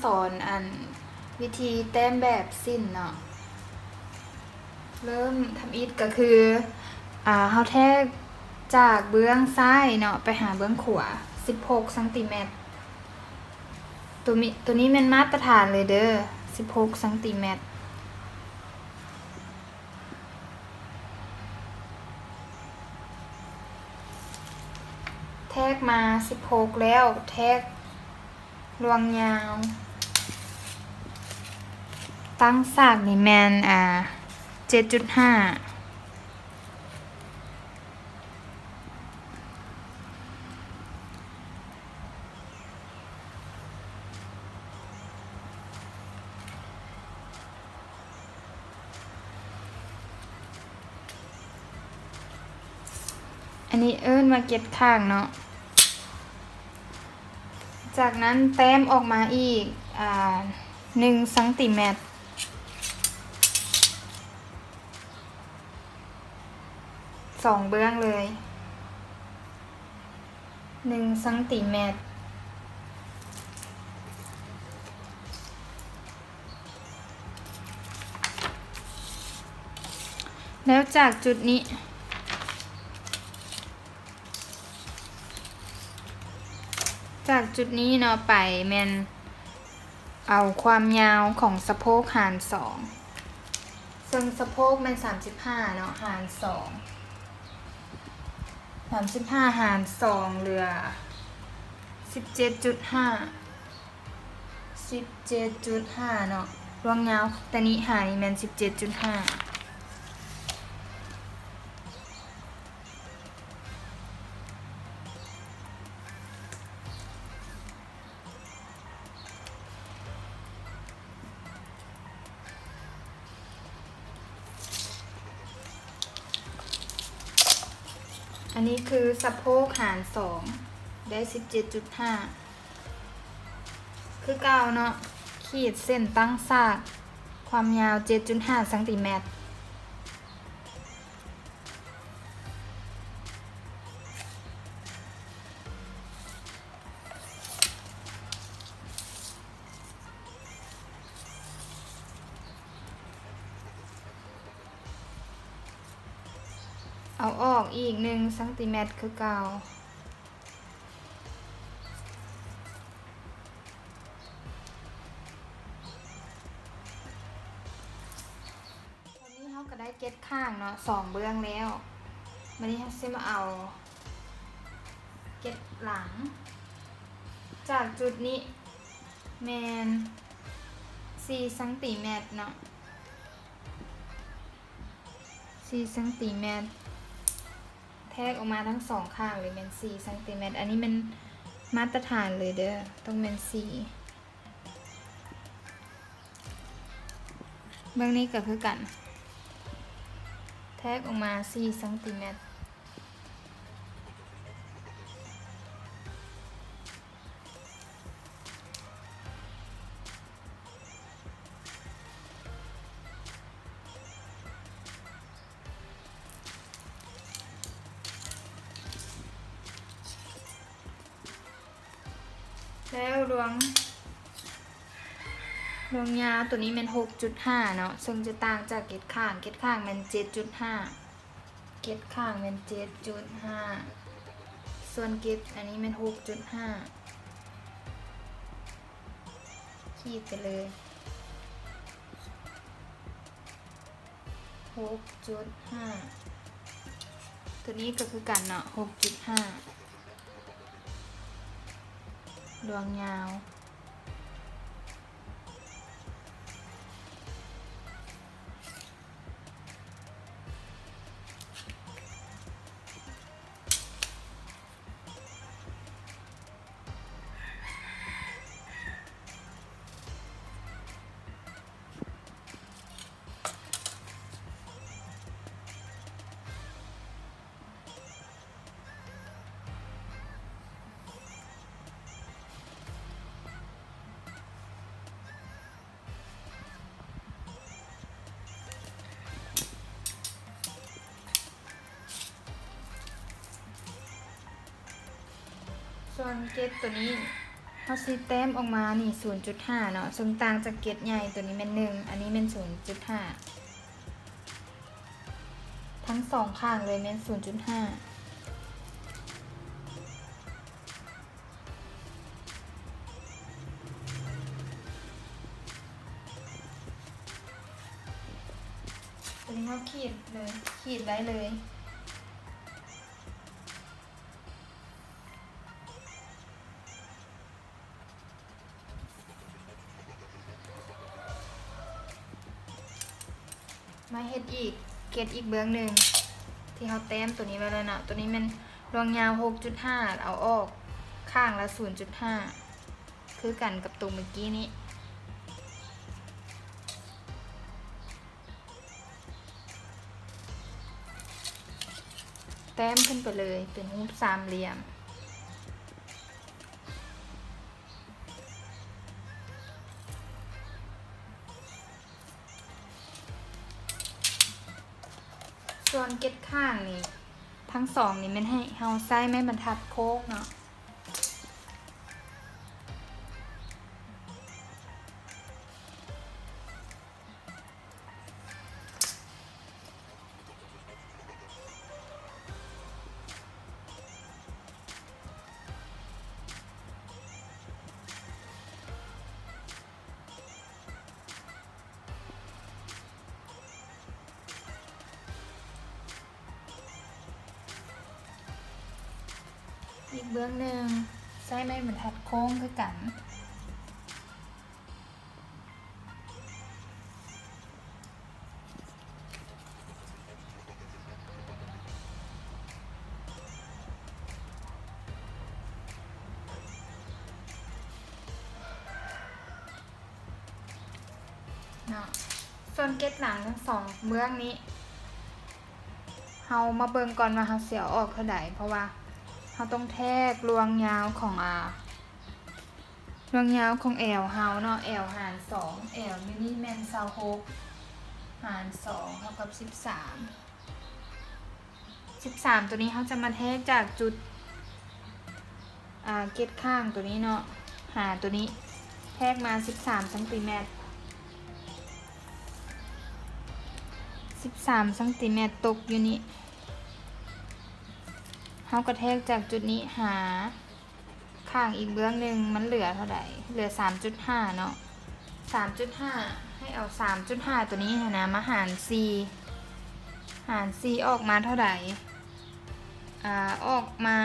สอนวิธีแต้มแบบสิ้นเนาะเริ่มทำอิฐก็คือเฮาแทกจากเบื้องซ้ายเนาะไปหาเบื้องขวา16ซนตัวนี้เป็นมาตรฐานเลยเด้อ16ซนแทกมา16แล้วแทกลวงยาวตั้งซากนี่แมน7.5อันนี้เอิ้นมาเก็ตข้างเนาะจากนั้นแต้มออกมาอีก1ซน2เบื้องเลย1ซนแล้วจากจุดนี้เนาะไปแมนเอาความยาวของสะโพกหาร2ซึ่งสะโพกมัน35เนาะหาร2 35หาร2เหลือ17.5เนาะรวงยาวแต่นี้หานี่แมน17.5อันนี้คือสะโพกหาร2ได้17.5คือเก่าเนาะขีดเส้นตั้งซากความยาว 7.5 ซนเอาออกอีก1ซนคือเก่าตอนนี้เขาก็ได้เก็ตข้างเนาะ2เบื้องแล้ววันนี้เขาจะมาเอาเก็ตหลังจากจุดนี้แมน4ซนเนาะ4ซนแทกออกมาทั้งสองข้างเลยเป็น4ซนอันนี้มันมาตรฐานเลยเด้อต้องเป็น4เบื้องนี้ก็คือกันแทกออกมา4ซนแล้วรวงยาวตัวนี้มัน 6.5 เนาะซึ่งจะต่างจากเกตข้างมัน 7.5 เกตข้างมัน 7.5 ส่วนเกตอันนี้มัน 6.5 ขีดไปเลย 6.5 ตัวนี้ก็คือกันเนาะ 6.5 รวงยาวส่วนเกตตัวนี้ เขาสิแต้มออกมานี่ 0.5 เนาะซึ่งต่างจากเกตใหญ่ตัวนี้เป็น1อันนี้เป็น 0.5 ทั้งสองข้างเลยเป็น 0.5 ตัวนี้เขาขีดเลยขีดได้เลยมาเฮ็ดอีกเกตอีกเบื้องหนึ่งที่เขาแต้มตัวนี้ไว้แล้วนะตัวนี้มันรวงยาว 6.5 เอาออกข้างละ 0.5 คือกันกับตัวเมื่อกี้นี้แต้มขึ้นไปเลยเป็นรูปสามเหลี่ยมส่วนเก็ดข้างนี่ทั้งสองนี่มันให้เฮาใส่ไม้บรรทัดโค้งเนาะอีกเบื้องหนึ่งใส่ไม้บรรทัดโค้งคือกันเนาะส่วนเก็ดหลังทั้งสองเบื้องนี้เฮามาเบิ่งก่อนว่าเฮาเสียออกเท่าใดเพราะว่าเราต้องแทกรวงยาวของรวงยาวของแอลเฮาเนาะแอลหาร2แอลมินิแมน26หาร2เท่ากับ13ตัวนี้เขาจะมาแทกจากจุดเกตข้างตัวนี้เนาะหาตัวนี้แทกมา13 ซน13 ซนตกอยู่นี่เขากระแทกจากจุดนี้หาข้างอีกเบื้องหนึ่งมันเหลือเท่าไหร่เหลือ 3.5 เนาะ 3.5 ให้เอา 3.5 ตัวนี้นะมาหาร 4 ออกมาเท่าไหร่ออกมา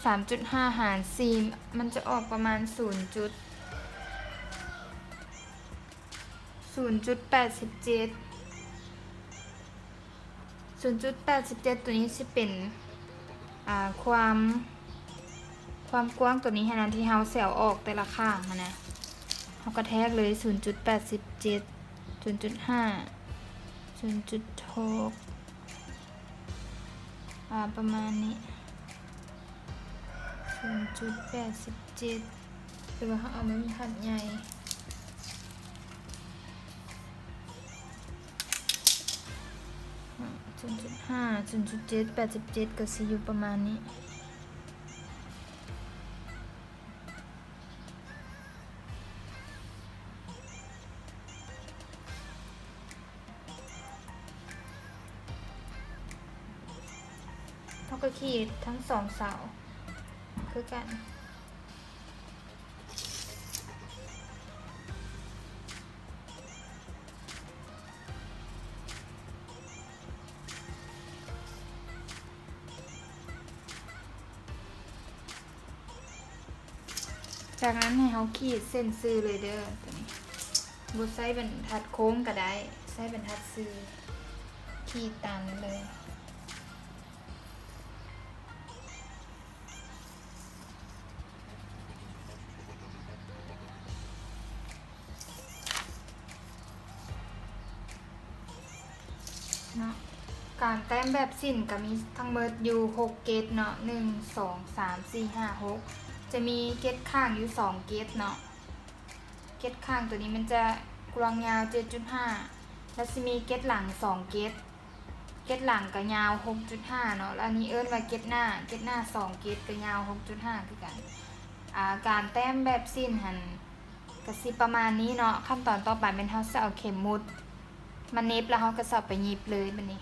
3.5 หาร 4 มันจะออกประมาณ 0.87 ตัวนี้จะเป็นความกว้างตัวนี้นะที่เฮาเสียวออกแต่ละข้างนะเฮากระแทกเลย 0.87 0.5 0.6 ประมาณนี้ 0.87 หรือว่าเขาเอาไม้บรรทัดใหญ่0.5 0.7 87ก็สิอยู่ประมาณนี้เขาก็ขีดทั้งสองเสาคือกันจากนั้นให้เขาขีดเส้นซื้อเลยเด้อตัวนี้บดไส้บรรทัดโค้งก็ได้ไส้บรรทัดซื้อขีดตามนั้นเลยเนาะการแต้มแบบสิ้นก็มีทั้งหมดอยู่6เกตเนาะ1 2 3 4 5 6จะมีเกตข้างอยู่2เกตเนาะเกตข้างตัวนี้มันจะกรวงยาว 7.5 แล้วจะมีเกตหลัง2เกต เกตหลังก็ยาว 6.5 เนาะแล้วอันนี้เอิ้นว่าเกตหน้า2เกตก็ยาว 6.5 คือกันการแต้มแบบสิ้นหันก็สิประมาณนี้เนาะขั้นตอนต่อไปเป็นเฮาจะเอาเข็มมุดมาเน็บแล้วเฮาก็สิเอาไปหยิบเลยบัดนี้